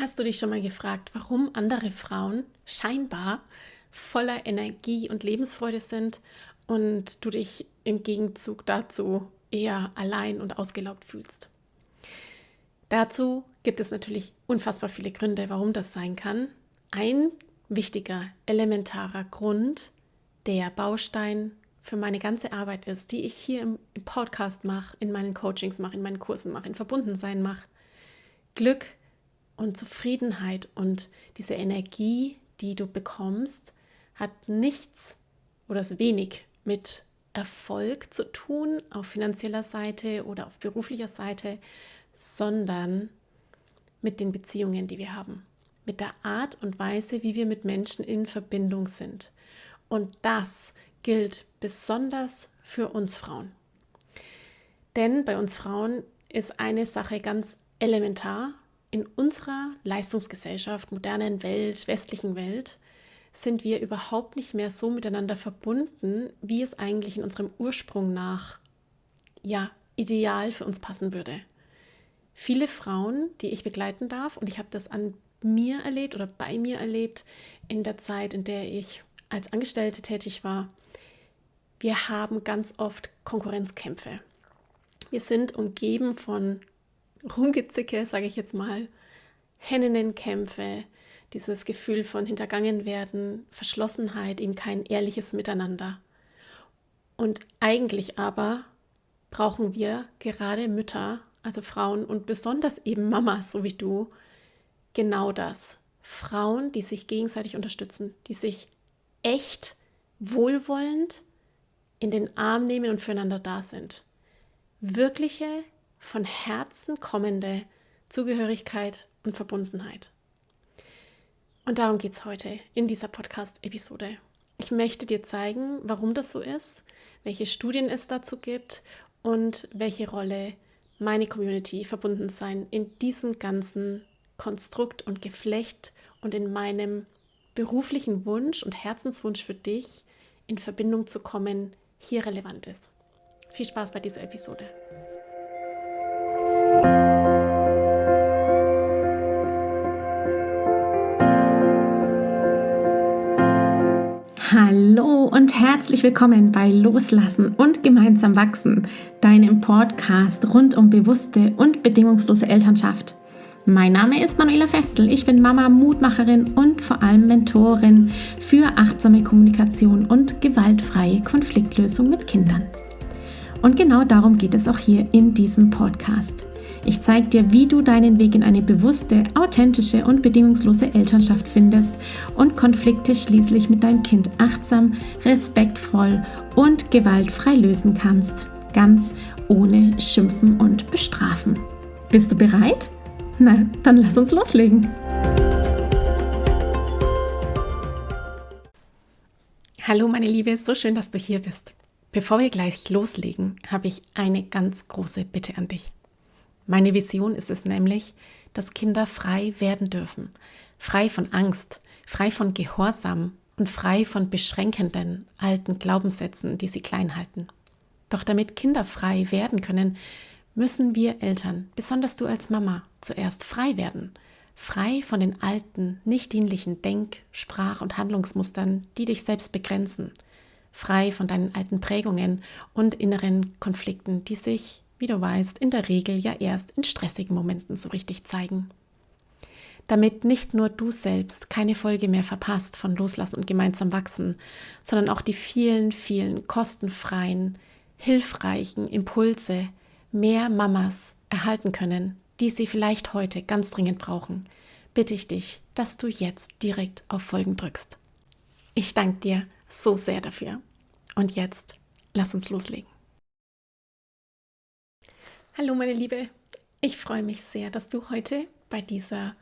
Hast du dich schon mal gefragt, warum andere Frauen scheinbar voller Energie und Lebensfreude sind und du dich im Gegenzug dazu eher allein und ausgelaugt fühlst? Dazu gibt es natürlich unfassbar viele Gründe, warum das sein kann. Ein wichtiger, elementarer Grund, der Baustein für meine ganze Arbeit ist, die ich hier im Podcast mache, in meinen Coachings mache, in meinen Kursen mache, in Verbundensein mache. Glück und Zufriedenheit und diese Energie, die du bekommst, hat nichts oder wenig mit Erfolg zu tun auf finanzieller Seite oder auf beruflicher Seite, sondern mit den Beziehungen, die wir haben, mit der Art und Weise, wie wir mit Menschen in Verbindung sind. Und das gilt besonders für uns Frauen. Denn bei uns Frauen ist eine Sache ganz elementar. In unserer Leistungsgesellschaft, modernen Welt, westlichen Welt, sind wir überhaupt nicht mehr so miteinander verbunden, wie es eigentlich in unserem Ursprung nach ideal für uns passen würde. Viele Frauen, die ich begleiten darf, und ich habe das an mir erlebt oder bei mir erlebt, in der Zeit, in der ich als Angestellte tätig war, wir haben ganz oft Konkurrenzkämpfe. Wir sind umgeben von Rumgezicke, sage ich jetzt mal, Hennenkämpfe, dieses Gefühl von hintergangen werden, Verschlossenheit, eben kein ehrliches Miteinander. Und eigentlich aber brauchen wir gerade Mütter, also Frauen und besonders eben Mamas, so wie du, genau das. Frauen, die sich gegenseitig unterstützen, die sich echt wohlwollend in den Arm nehmen und füreinander da sind. Wirkliche, von Herzen kommende Zugehörigkeit und Verbundenheit. Und darum geht es heute in dieser Podcast-Episode. Ich möchte dir zeigen, warum das so ist, welche Studien es dazu gibt und welche Rolle meine Community Verbundensein in diesem ganzen Konstrukt und Geflecht und in meinem beruflichen Wunsch und Herzenswunsch für dich in Verbindung zu kommen, hier relevant ist. Viel Spaß bei dieser Episode. Hallo und herzlich willkommen bei Loslassen und gemeinsam wachsen, deinem Podcast rund um bewusste und bedingungslose Elternschaft. Mein Name ist Manuela Festel, ich bin Mama, Mutmacherin und vor allem Mentorin für achtsame Kommunikation und gewaltfreie Konfliktlösung mit Kindern. Und genau darum geht es auch hier in diesem Podcast. Ich zeige dir, wie du deinen Weg in eine bewusste, authentische und bedingungslose Elternschaft findest und Konflikte schließlich mit deinem Kind achtsam, respektvoll und gewaltfrei lösen kannst. Ganz ohne Schimpfen und Bestrafen. Bist du bereit? Na, dann lass uns loslegen. Hallo meine Liebe, so schön, dass du hier bist. Bevor wir gleich loslegen, habe ich eine ganz große Bitte an dich. Meine Vision ist es nämlich, dass Kinder frei werden dürfen. Frei von Angst, frei von Gehorsam und frei von beschränkenden alten Glaubenssätzen, die sie klein halten. Doch damit Kinder frei werden können, müssen wir Eltern, besonders du als Mama, zuerst frei werden. Frei von den alten, nicht dienlichen Denk-, Sprach- und Handlungsmustern, die dich selbst begrenzen. Frei von deinen alten Prägungen und inneren Konflikten, die sich, wie du weißt, in der Regel ja erst in stressigen Momenten so richtig zeigen. Damit nicht nur du selbst keine Folge mehr verpasst von Loslassen und gemeinsam wachsen, sondern auch die vielen, vielen kostenfreien, hilfreichen Impulse mehr Mamas erhalten können, die sie vielleicht heute ganz dringend brauchen, bitte ich dich, dass du jetzt direkt auf Folgen drückst. Ich danke dir so sehr dafür. Und jetzt, lass uns loslegen. Hallo meine Liebe, ich freue mich sehr, dass du heute bei dieser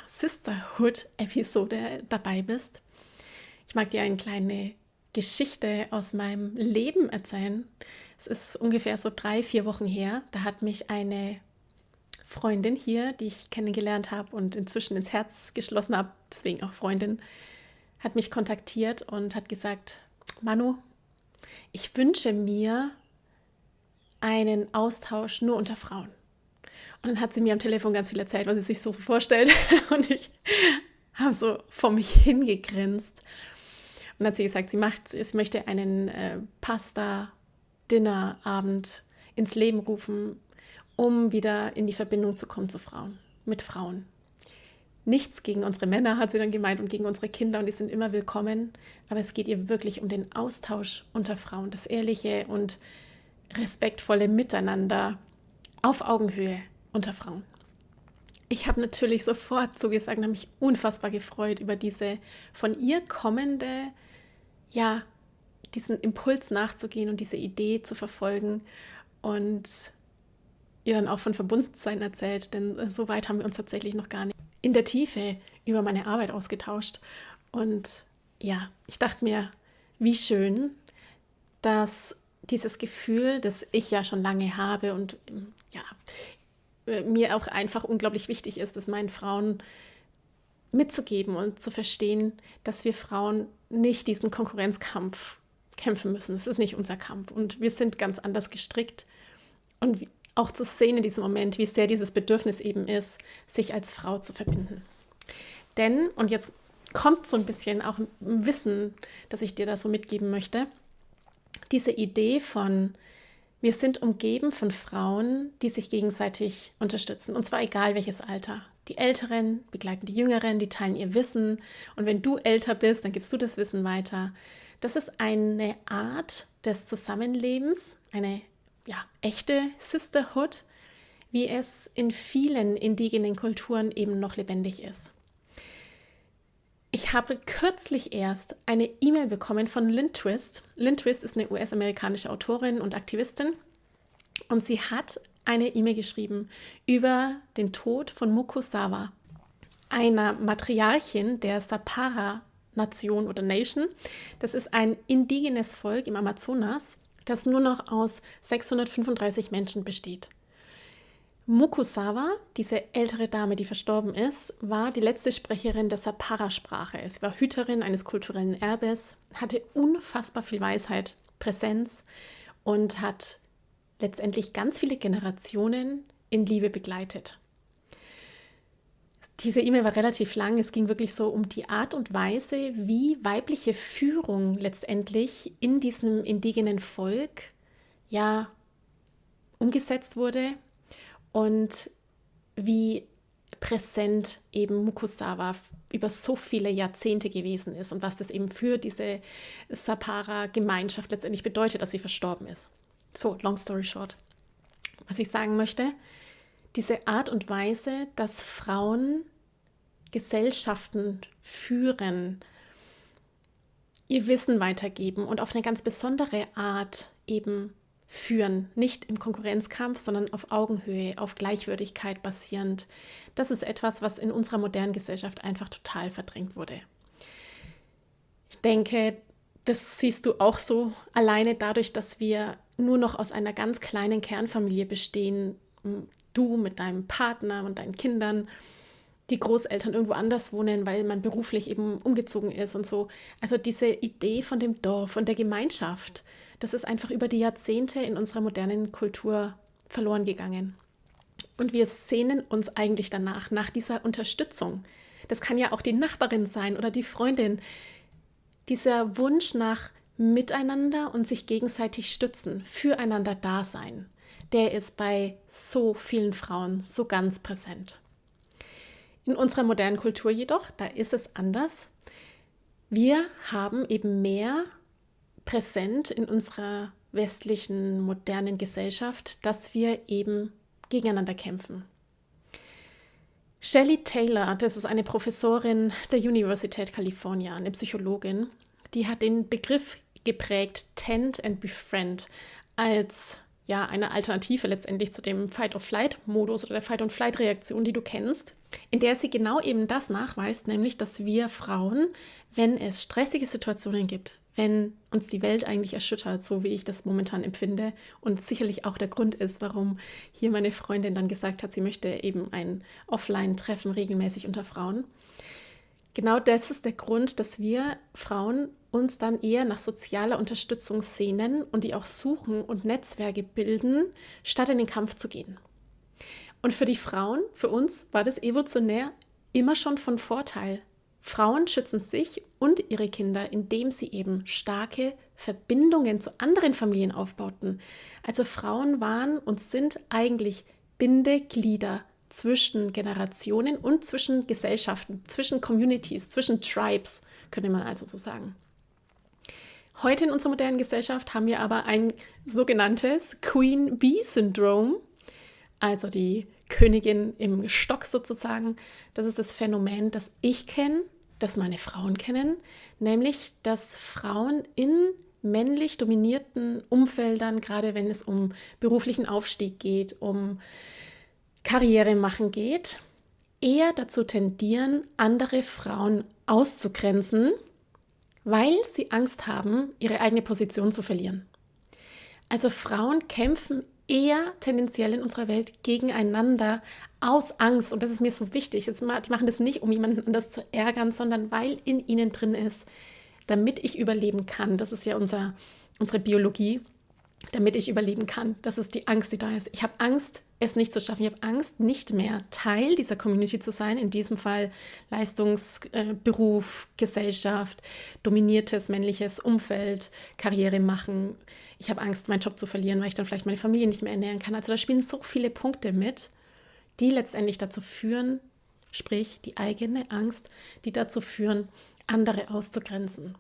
Sisterhood-Episode dabei bist. Ich mag dir eine kleine Geschichte aus meinem Leben erzählen. Es ist ungefähr so 3-4 Wochen her, da hat mich eine Freundin hier, die ich kennengelernt habe und inzwischen ins Herz geschlossen habe, deswegen auch Freundin, hat mich kontaktiert und hat gesagt, Manu, ich wünsche mir einen Austausch nur unter Frauen. Und dann hat sie mir am Telefon ganz viel erzählt, was sie sich so vorstellt. Und ich habe so vor mich hingegrinst. Und dann hat sie gesagt, sie möchte einen Pasta-Dinner-Abend ins Leben rufen, um wieder in die Verbindung zu kommen mit Frauen. Nichts gegen unsere Männer, hat sie dann gemeint, und gegen unsere Kinder, und die sind immer willkommen. Aber es geht ihr wirklich um den Austausch unter Frauen, das ehrliche und respektvolle Miteinander auf Augenhöhe unter Frauen. Ich habe natürlich sofort zugesagt und habe mich unfassbar gefreut über diese von ihr kommende, diesen Impuls nachzugehen und diese Idee zu verfolgen und ihr dann auch von Verbundensein erzählt, denn so weit haben wir uns tatsächlich noch gar nicht in der Tiefe über meine Arbeit ausgetauscht. Und ja, ich dachte mir, wie schön, dass dieses Gefühl, das ich ja schon lange habe und mir auch einfach unglaublich wichtig ist, es meinen Frauen mitzugeben und zu verstehen, dass wir Frauen nicht diesen Konkurrenzkampf kämpfen müssen. Es ist nicht unser Kampf und wir sind ganz anders gestrickt. Und auch zu sehen in diesem Moment, wie sehr dieses Bedürfnis eben ist, sich als Frau zu verbinden. Denn, und jetzt kommt so ein bisschen auch ein Wissen, das ich dir da so mitgeben möchte, diese Idee von, wir sind umgeben von Frauen, die sich gegenseitig unterstützen. Und zwar egal welches Alter. Die Älteren begleiten die Jüngeren, die teilen ihr Wissen. Und wenn du älter bist, dann gibst du das Wissen weiter. Das ist eine Art des Zusammenlebens, eine echte Sisterhood, wie es in vielen indigenen Kulturen eben noch lebendig ist. Ich habe kürzlich erst eine E-Mail bekommen von Lynn Twist. Lynn Twist ist eine US-amerikanische Autorin und Aktivistin und sie hat eine E-Mail geschrieben über den Tod von Mukusawa, einer Matriarchin der Sapara-Nation oder Nation. Das ist ein indigenes Volk im Amazonas, das nur noch aus 635 Menschen besteht. Mukusawa, diese ältere Dame, die verstorben ist, war die letzte Sprecherin der Sapara-Sprache. Sie war Hüterin eines kulturellen Erbes, hatte unfassbar viel Weisheit, Präsenz und hat letztendlich ganz viele Generationen in Liebe begleitet. Diese E-Mail war relativ lang. Es ging wirklich so um die Art und Weise, wie weibliche Führung letztendlich in diesem indigenen Volk umgesetzt wurde und wie präsent eben Mukusawa über so viele Jahrzehnte gewesen ist und was das eben für diese Sapara-Gemeinschaft letztendlich bedeutet, dass sie verstorben ist. So, long story short. Was ich sagen möchte, diese Art und Weise, dass Frauen Gesellschaften führen, ihr Wissen weitergeben und auf eine ganz besondere Art eben führen, nicht im Konkurrenzkampf, sondern auf Augenhöhe, auf Gleichwürdigkeit basierend. Das ist etwas, was in unserer modernen Gesellschaft einfach total verdrängt wurde. Ich denke, das siehst du auch so alleine dadurch, dass wir nur noch aus einer ganz kleinen Kernfamilie bestehen. Du mit deinem Partner und deinen Kindern, die Großeltern irgendwo anders wohnen, weil man beruflich eben umgezogen ist und so. Also diese Idee von dem Dorf und der Gemeinschaft, das ist einfach über die Jahrzehnte in unserer modernen Kultur verloren gegangen. Und wir sehnen uns eigentlich danach, nach dieser Unterstützung. Das kann ja auch die Nachbarin sein oder die Freundin. Dieser Wunsch nach Miteinander und sich gegenseitig stützen, füreinander da sein, der ist bei so vielen Frauen so ganz präsent. In unserer modernen Kultur jedoch, da ist es anders. Wir haben eben mehr präsent in unserer westlichen, modernen Gesellschaft, dass wir eben gegeneinander kämpfen. Shelley Taylor, das ist eine Professorin der Universität California, eine Psychologin, die hat den Begriff geprägt, Tend and Befriend, als eine Alternative letztendlich zu dem Fight-or-Flight-Modus oder der Fight-or-Flight-Reaktion, die du kennst, in der sie genau eben das nachweist, nämlich, dass wir Frauen, wenn es stressige Situationen gibt, wenn uns die Welt eigentlich erschüttert, so wie ich das momentan empfinde und sicherlich auch der Grund ist, warum hier meine Freundin dann gesagt hat, sie möchte eben ein Offline-Treffen regelmäßig unter Frauen. Genau das ist der Grund, dass wir Frauen uns dann eher nach sozialer Unterstützung sehnen und die auch suchen und Netzwerke bilden, statt in den Kampf zu gehen. Und für die Frauen, für uns, war das evolutionär immer schon von Vorteil. Frauen schützen sich und ihre Kinder, indem sie eben starke Verbindungen zu anderen Familien aufbauten. Also Frauen waren und sind eigentlich Bindeglieder zwischen Generationen und zwischen Gesellschaften, zwischen Communities, zwischen Tribes, könnte man also so sagen. Heute in unserer modernen Gesellschaft haben wir aber ein sogenanntes Queen Bee-Syndrom, also die Königin im Stock sozusagen. Das ist das Phänomen, das ich kenne, das meine Frauen kennen, nämlich, dass Frauen in männlich dominierten Umfeldern, gerade wenn es um beruflichen Aufstieg geht, um Karriere machen geht, eher dazu tendieren, andere Frauen auszugrenzen, weil sie Angst haben, ihre eigene Position zu verlieren. Also Frauen kämpfen eher tendenziell in unserer Welt gegeneinander aus Angst. Und das ist mir so wichtig. Die machen das nicht, um jemanden anders zu ärgern, sondern weil in ihnen drin ist, damit ich überleben kann. Das ist ja unsere Biologie. Damit ich überleben kann. Das ist die Angst, die da ist. Ich habe Angst, es nicht zu schaffen. Ich habe Angst, nicht mehr Teil dieser Community zu sein. In diesem Fall Leistungsberuf, Gesellschaft, dominiertes männliches Umfeld, Karriere machen. Ich habe Angst, meinen Job zu verlieren, weil ich dann vielleicht meine Familie nicht mehr ernähren kann. Also da spielen so viele Punkte mit, die letztendlich dazu führen, sprich die eigene Angst, die dazu führen, andere auszugrenzen.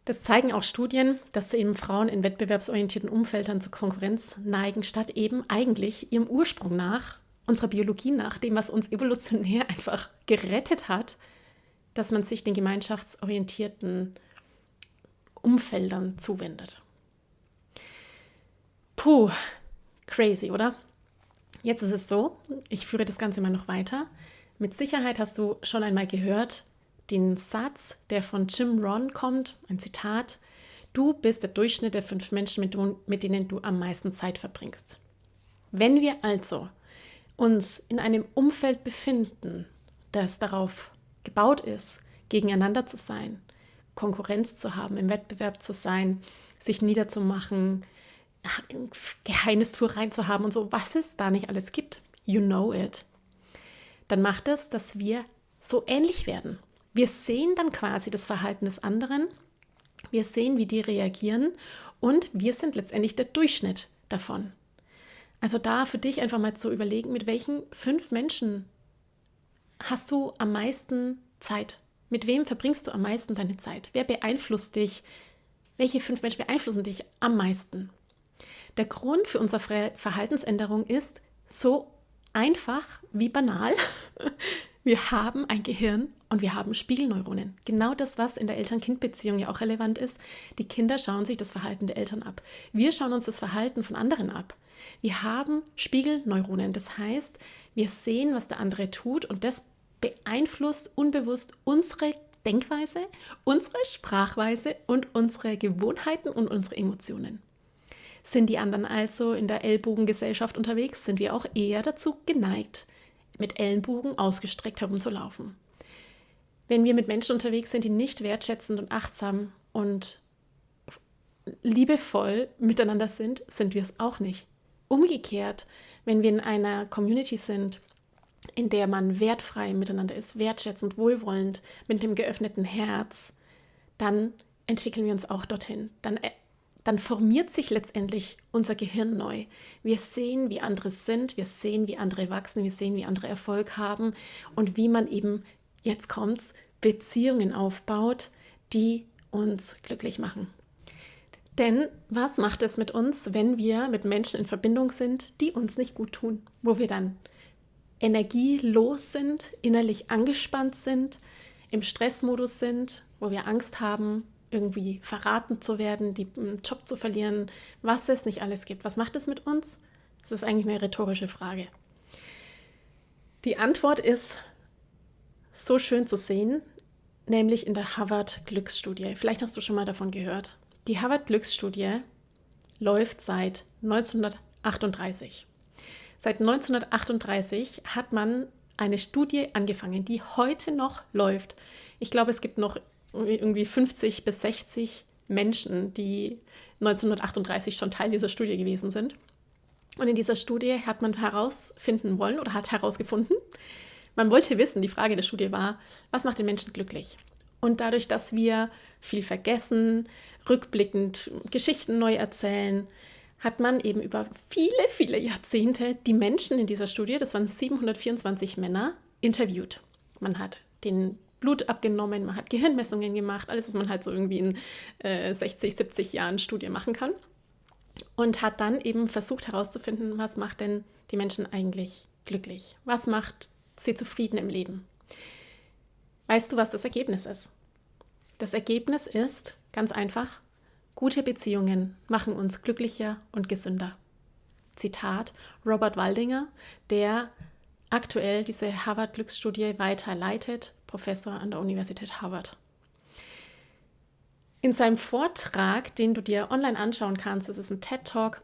Das zeigen auch Studien, dass eben Frauen in wettbewerbsorientierten Umfeldern zur Konkurrenz neigen, statt eben eigentlich ihrem Ursprung nach, unserer Biologie nach, dem, was uns evolutionär einfach gerettet hat, dass man sich den gemeinschaftsorientierten Umfeldern zuwendet. Puh, crazy, oder? Jetzt ist es so, ich führe das Ganze mal noch weiter. Mit Sicherheit hast du schon einmal gehört, den Satz, der von Jim Rohn kommt, ein Zitat: Du bist der Durchschnitt der 5 Menschen, mit denen du am meisten Zeit verbringst. Wenn wir also uns in einem Umfeld befinden, das darauf gebaut ist, gegeneinander zu sein, Konkurrenz zu haben, im Wettbewerb zu sein, sich niederzumachen, Geheimnistuer reinzuhaben und so, was es da nicht alles gibt, you know it, dann macht es, dass wir so ähnlich werden. Wir sehen dann quasi das Verhalten des anderen, wir sehen, wie die reagieren und wir sind letztendlich der Durchschnitt davon. Also da für dich einfach mal zu überlegen, mit welchen 5 Menschen hast du am meisten Zeit? Mit wem verbringst du am meisten deine Zeit? Wer beeinflusst dich? Welche 5 Menschen beeinflussen dich am meisten? Der Grund für unsere Verhaltensänderung ist so einfach wie banal. Wir haben ein Gehirn und wir haben Spiegelneuronen. Genau das, was in der Eltern-Kind-Beziehung ja auch relevant ist. Die Kinder schauen sich das Verhalten der Eltern ab. Wir schauen uns das Verhalten von anderen ab. Wir haben Spiegelneuronen. Das heißt, wir sehen, was der andere tut und das beeinflusst unbewusst unsere Denkweise, unsere Sprachweise und unsere Gewohnheiten und unsere Emotionen. Sind die anderen also in der Ellbogengesellschaft unterwegs, sind wir auch eher dazu geneigt, mit Ellenbogen ausgestreckt herumzulaufen. Wenn wir mit Menschen unterwegs sind, die nicht wertschätzend und achtsam und liebevoll miteinander sind, sind wir es auch nicht. Umgekehrt, wenn wir in einer Community sind, in der man wertfrei miteinander ist, wertschätzend, wohlwollend, mit einem geöffneten Herz, dann entwickeln wir uns auch dorthin. Dann formiert sich letztendlich unser Gehirn neu. Wir sehen, wie andere sind, wir sehen, wie andere wachsen, wir sehen, wie andere Erfolg haben und wie man eben, jetzt kommt's, Beziehungen aufbaut, die uns glücklich machen. Denn was macht es mit uns, wenn wir mit Menschen in Verbindung sind, die uns nicht gut tun? Wo wir dann energielos sind, innerlich angespannt sind, im Stressmodus sind, wo wir Angst haben, irgendwie verraten zu werden, den Job zu verlieren, was es nicht alles gibt. Was macht es mit uns? Das ist eigentlich eine rhetorische Frage. Die Antwort ist so schön zu sehen, nämlich in der Harvard-Glücksstudie. Vielleicht hast du schon mal davon gehört. Die Harvard-Glücksstudie läuft seit 1938. Seit 1938 hat man eine Studie angefangen, die heute noch läuft. Ich glaube, es gibt noch irgendwie 50 bis 60 Menschen, die 1938 schon Teil dieser Studie gewesen sind. Und in dieser Studie hat man herausfinden wollen oder hat herausgefunden, man wollte wissen, die Frage der Studie war, was macht den Menschen glücklich? Und dadurch, dass wir viel vergessen, rückblickend Geschichten neu erzählen, hat man eben über viele, viele Jahrzehnte die Menschen in dieser Studie, das waren 724 Männer, interviewt. Man hat den Blut abgenommen, man hat Gehirnmessungen gemacht, alles, was man halt so irgendwie in 60, 70 Jahren Studie machen kann. Und hat dann eben versucht herauszufinden, was macht denn die Menschen eigentlich glücklich? Was macht sie zufrieden im Leben? Weißt du, was das Ergebnis ist? Das Ergebnis ist ganz einfach: Gute Beziehungen machen uns glücklicher und gesünder. Zitat Robert Waldinger, der aktuell diese Harvard-Glücksstudie weiterleitet, Professor an der Universität Harvard. In seinem Vortrag, den du dir online anschauen kannst, das ist ein TED-Talk,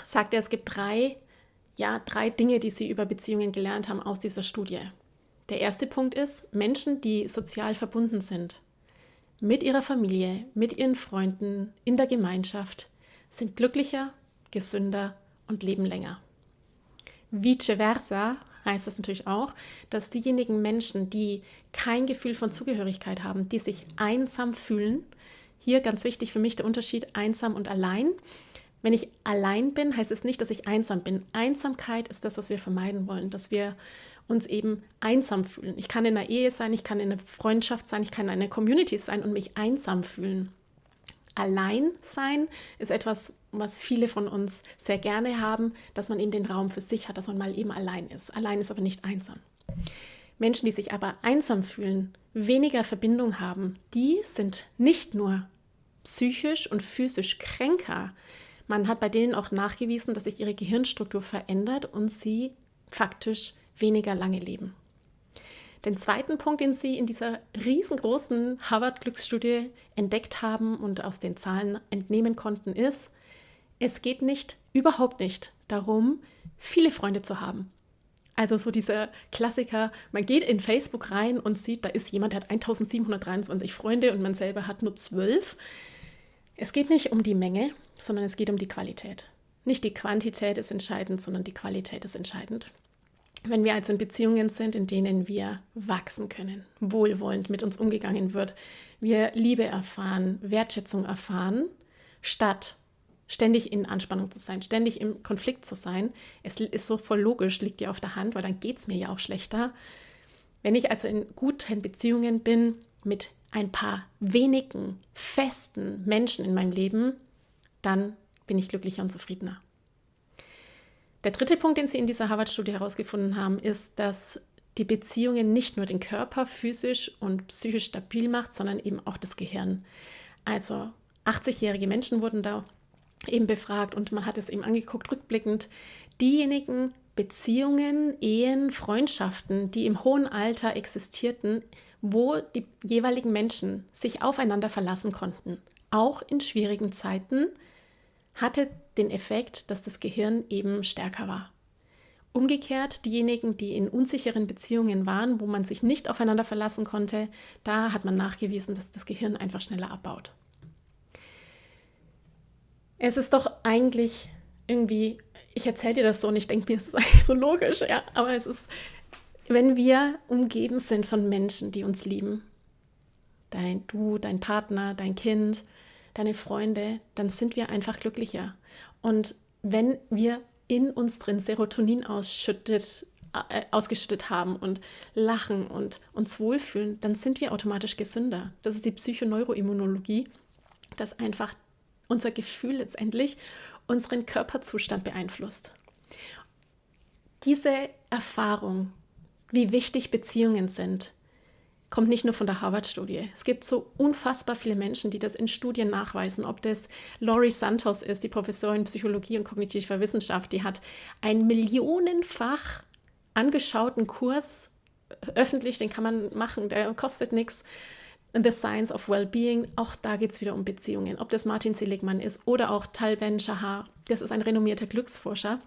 sagt er, es gibt drei Dinge, die sie über Beziehungen gelernt haben aus dieser Studie. Der erste Punkt ist, Menschen, die sozial verbunden sind, mit ihrer Familie, mit ihren Freunden, in der Gemeinschaft, sind glücklicher, gesünder und leben länger. Vice versa heißt das natürlich auch, dass diejenigen Menschen, die kein Gefühl von Zugehörigkeit haben, die sich einsam fühlen, hier ganz wichtig für mich der Unterschied einsam und allein. Wenn ich allein bin, heißt es nicht, dass ich einsam bin. Einsamkeit ist das, was wir vermeiden wollen, dass wir uns eben einsam fühlen. Ich kann in einer Ehe sein, ich kann in einer Freundschaft sein, ich kann in einer Community sein und mich einsam fühlen. Allein sein ist etwas, was viele von uns sehr gerne haben, dass man eben den Raum für sich hat, dass man mal eben allein ist. Allein ist aber nicht einsam. Menschen, die sich aber einsam fühlen, weniger Verbindung haben, die sind nicht nur psychisch und physisch kränker. Man hat bei denen auch nachgewiesen, dass sich ihre Gehirnstruktur verändert und sie faktisch weniger lange leben. Den zweiten Punkt, den sie in dieser riesengroßen Harvard-Glücksstudie entdeckt haben und aus den Zahlen entnehmen konnten, ist, es geht überhaupt nicht darum, viele Freunde zu haben. Also so dieser Klassiker, man geht in Facebook rein und sieht, da ist jemand, der hat 1723 Freunde und man selber hat nur 12. Es geht nicht um die Menge, sondern es geht um die Qualität. Nicht die Quantität ist entscheidend, sondern die Qualität ist entscheidend. Wenn wir also in Beziehungen sind, in denen wir wachsen können, wohlwollend mit uns umgegangen wird, wir Liebe erfahren, Wertschätzung erfahren, statt ständig in Anspannung zu sein, ständig im Konflikt zu sein. Es ist so voll logisch, liegt ja auf der Hand, weil dann geht es mir ja auch schlechter. Wenn ich also in guten Beziehungen bin mit ein paar wenigen, festen Menschen in meinem Leben, dann bin ich glücklicher und zufriedener. Der dritte Punkt, den sie in dieser Harvard-Studie herausgefunden haben, ist, dass die Beziehungen nicht nur den Körper physisch und psychisch stabil macht, sondern eben auch das Gehirn. Also 80-jährige Menschen wurden da eben befragt und man hat es eben angeguckt, rückblickend. Diejenigen Beziehungen, Ehen, Freundschaften, die im hohen Alter existierten, wo die jeweiligen Menschen sich aufeinander verlassen konnten, auch in schwierigen Zeiten, hatte den Effekt, dass das Gehirn eben stärker war. Umgekehrt, diejenigen, die in unsicheren Beziehungen waren, wo man sich nicht aufeinander verlassen konnte, da hat man nachgewiesen, dass das Gehirn einfach schneller abbaut. Es ist doch eigentlich irgendwie, ich erzähle dir das so und ich denke mir, es ist eigentlich so logisch, ja, aber es ist, wenn wir umgeben sind von Menschen, die uns lieben, dein Partner, dein Kind, deine Freunde, dann sind wir einfach glücklicher. Und wenn wir in uns drin Serotonin ausgeschüttet haben und lachen und uns wohlfühlen, dann sind wir automatisch gesünder. Das ist die Psychoneuroimmunologie, dass einfach unser Gefühl letztendlich unseren Körperzustand beeinflusst. Diese Erfahrung, wie wichtig Beziehungen sind, kommt nicht nur von der Harvard-Studie. Es gibt so unfassbar viele Menschen, die das in Studien nachweisen. Ob das Laurie Santos ist, die Professorin Psychologie und kognitiver Wissenschaft, die hat einen millionenfach angeschauten Kurs öffentlich, den kann man machen, der kostet nichts. The Science of Wellbeing, auch da geht es wieder um Beziehungen. Ob das Martin Seligman ist oder auch Tal Ben-Shahar, das ist ein renommierter Glücksforscher.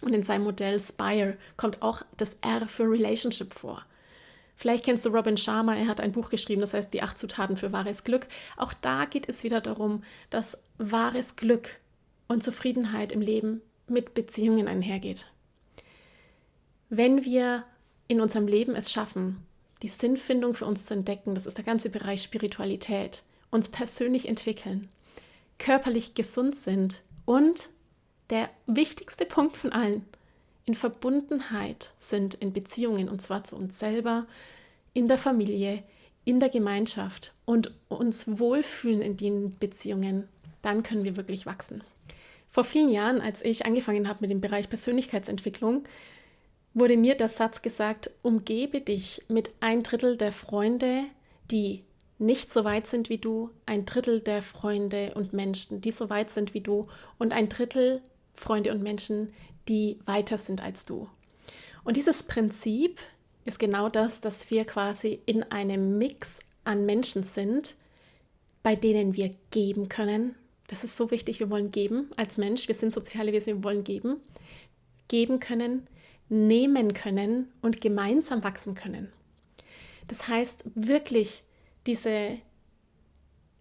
Und in seinem Modell SPIRE kommt auch das R für Relationship vor. Vielleicht kennst du Robin Sharma, er hat ein Buch geschrieben, das heißt Die 8 Zutaten für wahres Glück. Auch da geht es wieder darum, dass wahres Glück und Zufriedenheit im Leben mit Beziehungen einhergeht. Wenn wir in unserem Leben es schaffen, die Sinnfindung für uns zu entdecken, das ist der ganze Bereich Spiritualität, uns persönlich entwickeln, körperlich gesund sind und der wichtigste Punkt von allen, in Verbundenheit sind in Beziehungen, und zwar zu uns selber, in der Familie, in der Gemeinschaft und uns wohlfühlen in den Beziehungen, dann können wir wirklich wachsen. Vor vielen Jahren, als ich angefangen habe mit dem Bereich Persönlichkeitsentwicklung, wurde mir der Satz gesagt, umgebe dich mit 1/3 der Freunde, die nicht so weit sind wie du, 1/3 der Freunde und Menschen, die so weit sind wie du und 1/3 Freunde und Menschen, die weiter sind als du. Und dieses Prinzip ist genau das, dass wir quasi in einem Mix an Menschen sind, bei denen wir geben können. Das ist so wichtig, wir wollen geben als Mensch, wir sind soziale Wesen, wir wollen geben können, nehmen können und gemeinsam wachsen können. Das heißt, wirklich diese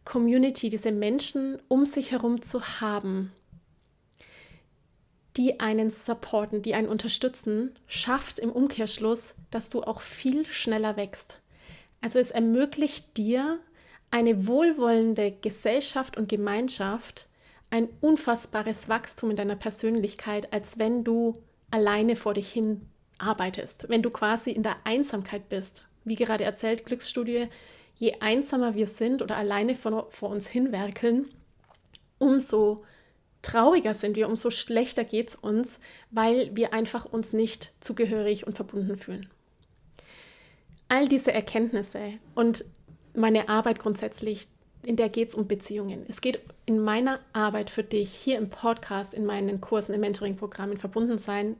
Community, diese Menschen um sich herum zu haben, die einen supporten, die einen unterstützen, schafft im Umkehrschluss, dass du auch viel schneller wächst. Also es ermöglicht dir eine wohlwollende Gesellschaft und Gemeinschaft, ein unfassbares Wachstum in deiner Persönlichkeit, als wenn du alleine vor dich hin arbeitest, wenn du quasi in der Einsamkeit bist. Wie gerade erzählt, Glücksstudie, je einsamer wir sind oder alleine vor uns hinwerkeln, umso trauriger sind wir, umso schlechter geht es uns, weil wir einfach uns nicht zugehörig und verbunden fühlen. All diese Erkenntnisse und meine Arbeit grundsätzlich, in der geht es um Beziehungen. Es geht in meiner Arbeit für dich, hier im Podcast, in meinen Kursen, im Mentoring-Programm, in Verbundensein,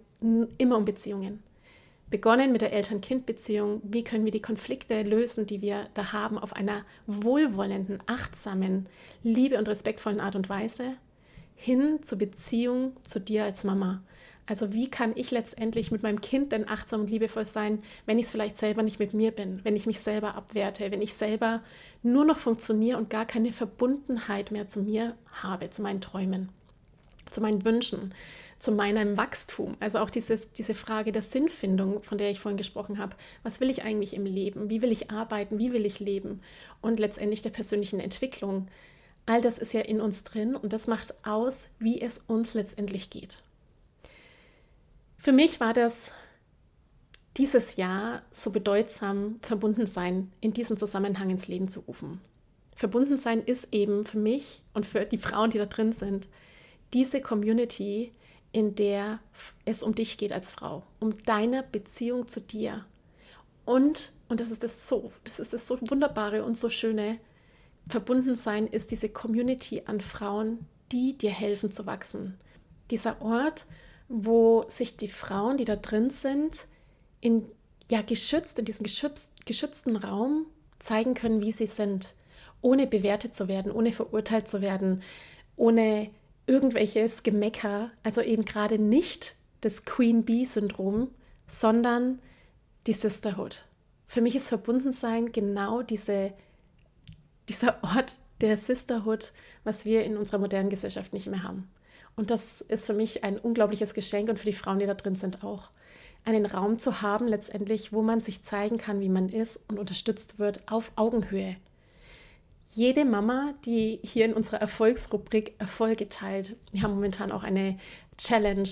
immer um Beziehungen. Begonnen mit der Eltern-Kind-Beziehung, wie können wir die Konflikte lösen, die wir da haben, auf einer wohlwollenden, achtsamen, liebe- und respektvollen Art und Weise, hin zur Beziehung zu dir als Mama. Also wie kann ich letztendlich mit meinem Kind denn achtsam und liebevoll sein, wenn ich es vielleicht selber nicht mit mir bin, wenn ich mich selber abwerte, wenn ich selber nur noch funktioniere und gar keine Verbundenheit mehr zu mir habe, zu meinen Träumen, zu meinen Wünschen, zu meinem Wachstum. Also auch diese Frage der Sinnfindung, von der ich vorhin gesprochen habe. Was will ich eigentlich im Leben? Wie will ich arbeiten? Wie will ich leben? Und letztendlich der persönlichen Entwicklung. All das ist ja in uns drin und das macht aus, wie es uns letztendlich geht. Für mich war das dieses Jahr so bedeutsam, Verbundensein in diesem Zusammenhang ins Leben zu rufen. Verbundensein ist eben für mich und für die Frauen, die da drin sind, diese Community, in der es um dich geht als Frau, um deine Beziehung zu dir. Und das ist das so Wunderbare und so Schöne, Verbundensein ist diese Community an Frauen, die dir helfen zu wachsen. Dieser Ort, wo sich die Frauen, die da drin sind, in diesem geschützten Raum zeigen können, wie sie sind, ohne bewertet zu werden, ohne verurteilt zu werden, ohne irgendwelches Gemecker, also eben gerade nicht das Queen Bee-Syndrom, sondern die Sisterhood. Für mich ist Verbundensein genau dieser Ort der Sisterhood, was wir in unserer modernen Gesellschaft nicht mehr haben. Und das ist für mich ein unglaubliches Geschenk und für die Frauen, die da drin sind, auch. Einen Raum zu haben letztendlich, wo man sich zeigen kann, wie man ist und unterstützt wird auf Augenhöhe. Jede Mama, die hier in unserer Erfolgsrubrik Erfolge teilt, wir haben momentan auch eine Challenge.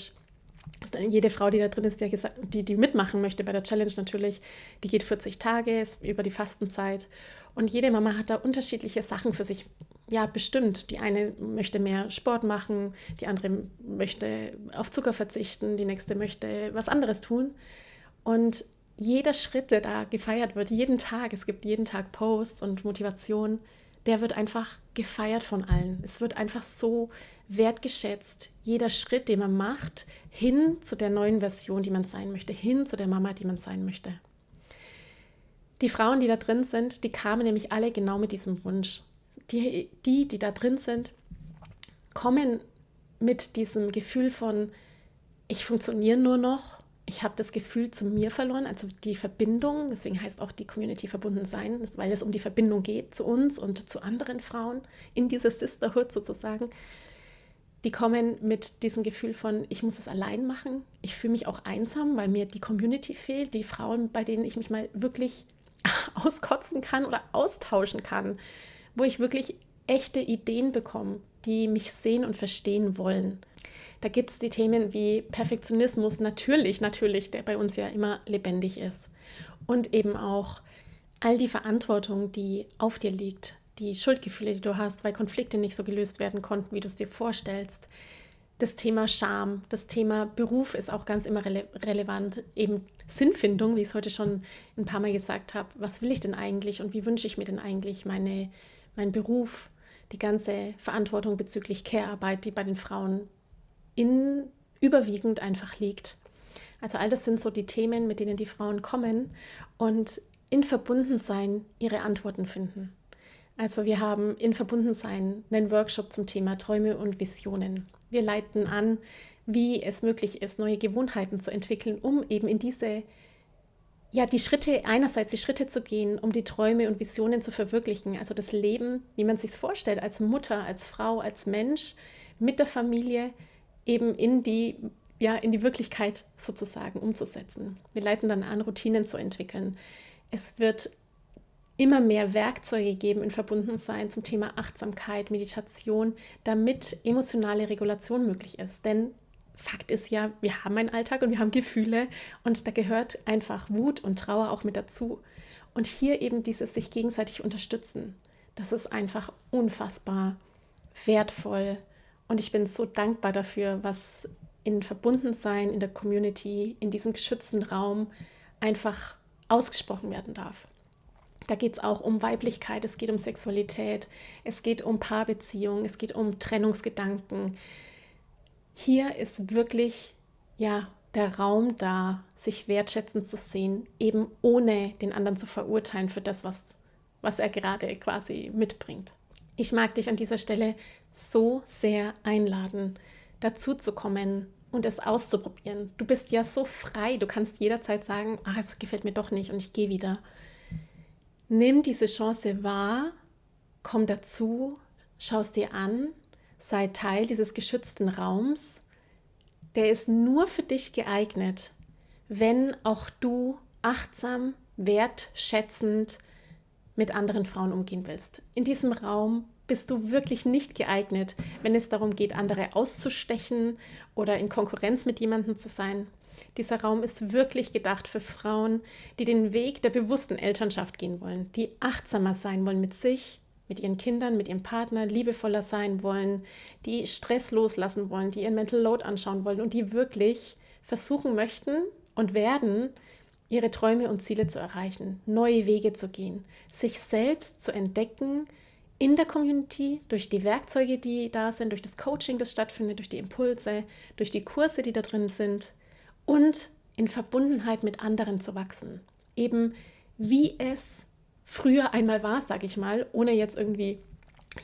Jede Frau, die da drin ist, die mitmachen möchte bei der Challenge natürlich, die geht 40 Tage, ist über die Fastenzeit. Und jede Mama hat da unterschiedliche Sachen für sich bestimmt. Die eine möchte mehr Sport machen, die andere möchte auf Zucker verzichten, die nächste möchte was anderes tun. Und jeder Schritt, der da gefeiert wird, jeden Tag, es gibt jeden Tag Posts und Motivation, der wird einfach gefeiert von allen. Es wird einfach so wertgeschätzt, jeder Schritt, den man macht, hin zu der neuen Version, die man sein möchte, hin zu der Mama, die man sein möchte. Die Frauen, die da drin sind, die kamen nämlich alle genau mit diesem Wunsch. Die da drin sind, kommen mit diesem Gefühl von, ich funktioniere nur noch, ich habe das Gefühl zu mir verloren, also die Verbindung, deswegen heißt auch die Community verbunden sein, weil es um die Verbindung geht zu uns und zu anderen Frauen in dieser Sisterhood sozusagen. Die kommen mit diesem Gefühl von, ich muss es allein machen. Ich fühle mich auch einsam, weil mir die Community fehlt, die Frauen, bei denen ich mich mal wirklich auskotzen kann oder austauschen kann, wo ich wirklich echte Ideen bekomme, die mich sehen und verstehen wollen. Da gibt es die Themen wie Perfektionismus, natürlich, der bei uns ja immer lebendig ist. Und eben auch all die Verantwortung, die auf dir liegt, die Schuldgefühle, die du hast, weil Konflikte nicht so gelöst werden konnten, wie du es dir vorstellst. Das Thema Scham, das Thema Beruf ist auch ganz immer relevant. Eben Sinnfindung, wie ich es heute schon ein paar Mal gesagt habe. Was will ich denn eigentlich und wie wünsche ich mir denn eigentlich meinen Beruf, die ganze Verantwortung bezüglich Care-Arbeit, die bei den Frauen überwiegend einfach liegt. Also all das sind so die Themen, mit denen die Frauen kommen und in Verbundensein ihre Antworten finden. Also wir haben in Verbundensein einen Workshop zum Thema Träume und Visionen. Wir leiten an, wie es möglich ist, neue Gewohnheiten zu entwickeln, um eben in die Schritte zu gehen, um die Träume und Visionen zu verwirklichen. Also das Leben, wie man sich es vorstellt, als Mutter, als Frau, als Mensch, mit der Familie, eben in die Wirklichkeit sozusagen umzusetzen. Wir leiten dann an, Routinen zu entwickeln. Es wird immer mehr Werkzeuge geben in Verbundensein zum Thema Achtsamkeit, Meditation, damit emotionale Regulation möglich ist. Denn Fakt ist ja, wir haben einen Alltag und wir haben Gefühle und da gehört einfach Wut und Trauer auch mit dazu. Und hier eben dieses sich gegenseitig unterstützen, das ist einfach unfassbar wertvoll. Und ich bin so dankbar dafür, was in Verbundensein, in der Community, in diesem geschützten Raum einfach ausgesprochen werden darf. Da geht es auch um Weiblichkeit, es geht um Sexualität, es geht um Paarbeziehungen, es geht um Trennungsgedanken. Hier ist wirklich der Raum da, sich wertschätzend zu sehen, eben ohne den anderen zu verurteilen für das, was er gerade quasi mitbringt. Ich mag dich an dieser Stelle so sehr einladen, dazu zu kommen und es auszuprobieren. Du bist ja so frei, du kannst jederzeit sagen, es gefällt mir doch nicht und ich gehe wieder. Nimm diese Chance wahr, komm dazu, schau es dir an, sei Teil dieses geschützten Raums. Der ist nur für dich geeignet, wenn auch du achtsam, wertschätzend mit anderen Frauen umgehen willst. In diesem Raum bist du wirklich nicht geeignet, wenn es darum geht, andere auszustechen oder in Konkurrenz mit jemandem zu sein. Dieser Raum ist wirklich gedacht für Frauen, die den Weg der bewussten Elternschaft gehen wollen, die achtsamer sein wollen mit sich, mit ihren Kindern, mit ihrem Partner, liebevoller sein wollen, die Stress loslassen wollen, die ihren Mental Load anschauen wollen und die wirklich versuchen möchten und werden, ihre Träume und Ziele zu erreichen, neue Wege zu gehen, sich selbst zu entdecken in der Community, durch die Werkzeuge, die da sind, durch das Coaching, das stattfindet, durch die Impulse, durch die Kurse, die da drin sind und in Verbundenheit mit anderen zu wachsen. Eben wie es früher einmal war, sage ich mal, ohne jetzt irgendwie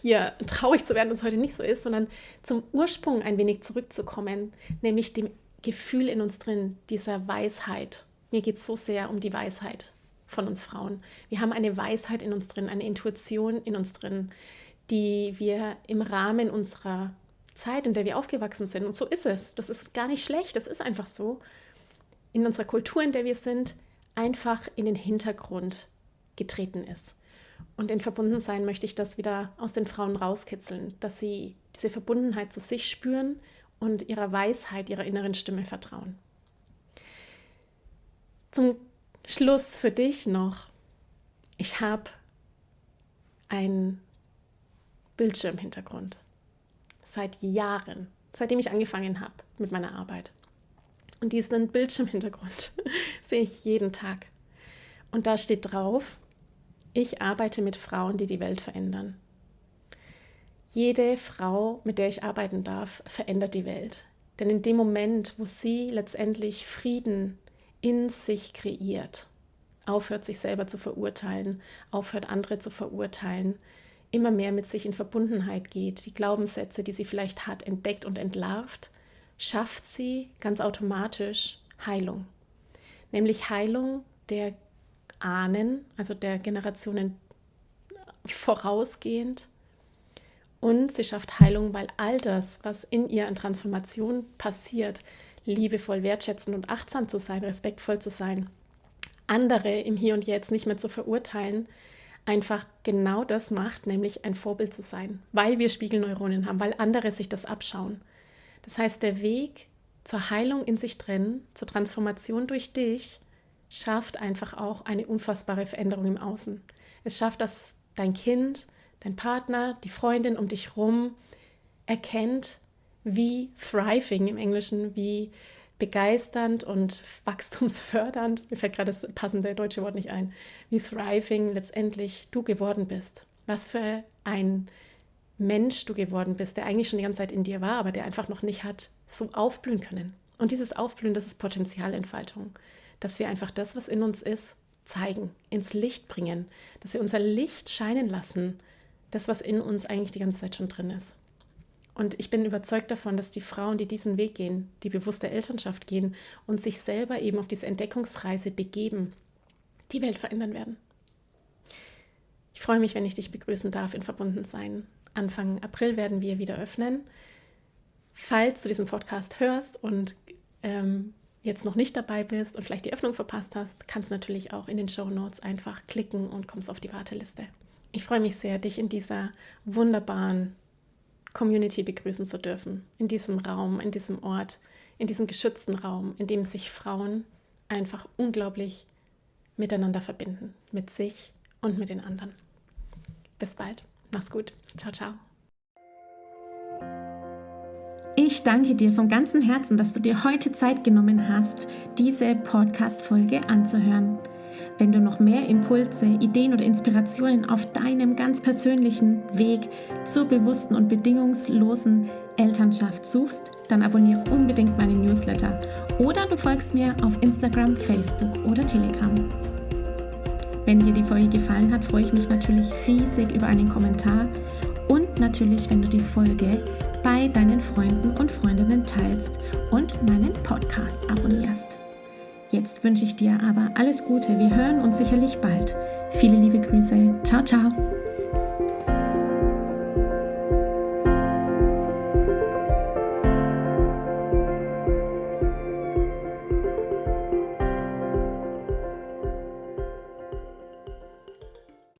hier traurig zu werden, dass es heute nicht so ist, sondern zum Ursprung ein wenig zurückzukommen, nämlich dem Gefühl in uns drin, dieser Weisheit. Mir geht es so sehr um die Weisheit von uns Frauen. Wir haben eine Weisheit in uns drin, eine Intuition in uns drin, die wir im Rahmen unserer Zeit, in der wir aufgewachsen sind, und so ist es, das ist gar nicht schlecht, das ist einfach so, in unserer Kultur, in der wir sind, einfach in den Hintergrund getreten ist. Und in Verbundensein möchte ich das wieder aus den Frauen rauskitzeln, dass sie diese Verbundenheit zu sich spüren und ihrer Weisheit, ihrer inneren Stimme vertrauen. Zum Schluss für dich noch, ich habe einen Bildschirmhintergrund seit Jahren, seitdem ich angefangen habe mit meiner Arbeit. Und diesen Bildschirmhintergrund sehe ich jeden Tag. Und da steht drauf, ich arbeite mit Frauen, die die Welt verändern. Jede Frau, mit der ich arbeiten darf, verändert die Welt. Denn in dem Moment, wo sie letztendlich Frieden in sich kreiert, aufhört, sich selber zu verurteilen, aufhört, andere zu verurteilen, immer mehr mit sich in Verbundenheit geht, die Glaubenssätze, die sie vielleicht hat, entdeckt und entlarvt, schafft sie ganz automatisch Heilung. Nämlich Heilung der Ahnen, also der Generationen vorausgehend Und sie schafft Heilung, weil all das, was in ihr an Transformation passiert, liebevoll, wertschätzend und achtsam zu sein, respektvoll zu sein, andere im Hier und Jetzt nicht mehr zu verurteilen, einfach genau das macht, nämlich ein Vorbild zu sein, weil wir Spiegelneuronen haben, weil andere sich das abschauen. Das heißt, der Weg zur Heilung in sich drin, zur Transformation durch dich, schafft einfach auch eine unfassbare Veränderung im Außen. Es schafft, dass dein Kind, dein Partner, die Freundin um dich rum erkennt, wie thriving im Englischen, wie begeisternd und wachstumsfördernd, mir fällt gerade das passende deutsche Wort nicht ein, wie thriving letztendlich du geworden bist. Was für ein Mensch du geworden bist, der eigentlich schon die ganze Zeit in dir war, aber der einfach noch nicht hat so aufblühen können. Und dieses Aufblühen, das ist Potenzialentfaltung, dass wir einfach das, was in uns ist, zeigen, ins Licht bringen, dass wir unser Licht scheinen lassen, das, was in uns eigentlich die ganze Zeit schon drin ist. Und ich bin überzeugt davon, dass die Frauen, die diesen Weg gehen, die bewusste Elternschaft gehen und sich selber eben auf diese Entdeckungsreise begeben, die Welt verändern werden. Ich freue mich, wenn ich dich begrüßen darf in Verbundensein. Anfang April werden wir wieder öffnen. Falls du diesen Podcast hörst und jetzt noch nicht dabei bist und vielleicht die Öffnung verpasst hast, kannst du natürlich auch in den Shownotes einfach klicken und kommst auf die Warteliste. Ich freue mich sehr, dich in dieser wunderbaren Community begrüßen zu dürfen, in diesem Raum, in diesem Ort, in diesem geschützten Raum, in dem sich Frauen einfach unglaublich miteinander verbinden, mit sich und mit den anderen. Bis bald, mach's gut, ciao, ciao. Ich danke dir von ganzem Herzen, dass du dir heute Zeit genommen hast, diese Podcast-Folge anzuhören. Wenn du noch mehr Impulse, Ideen oder Inspirationen auf deinem ganz persönlichen Weg zur bewussten und bedingungslosen Elternschaft suchst, dann abonniere unbedingt meinen Newsletter oder du folgst mir auf Instagram, Facebook oder Telegram. Wenn dir die Folge gefallen hat, freue ich mich natürlich riesig über einen Kommentar und natürlich, wenn du die Folge bei deinen Freunden und Freundinnen teilst und meinen Podcast abonnierst. Jetzt wünsche ich dir aber alles Gute. Wir hören uns sicherlich bald. Viele liebe Grüße. Ciao, ciao.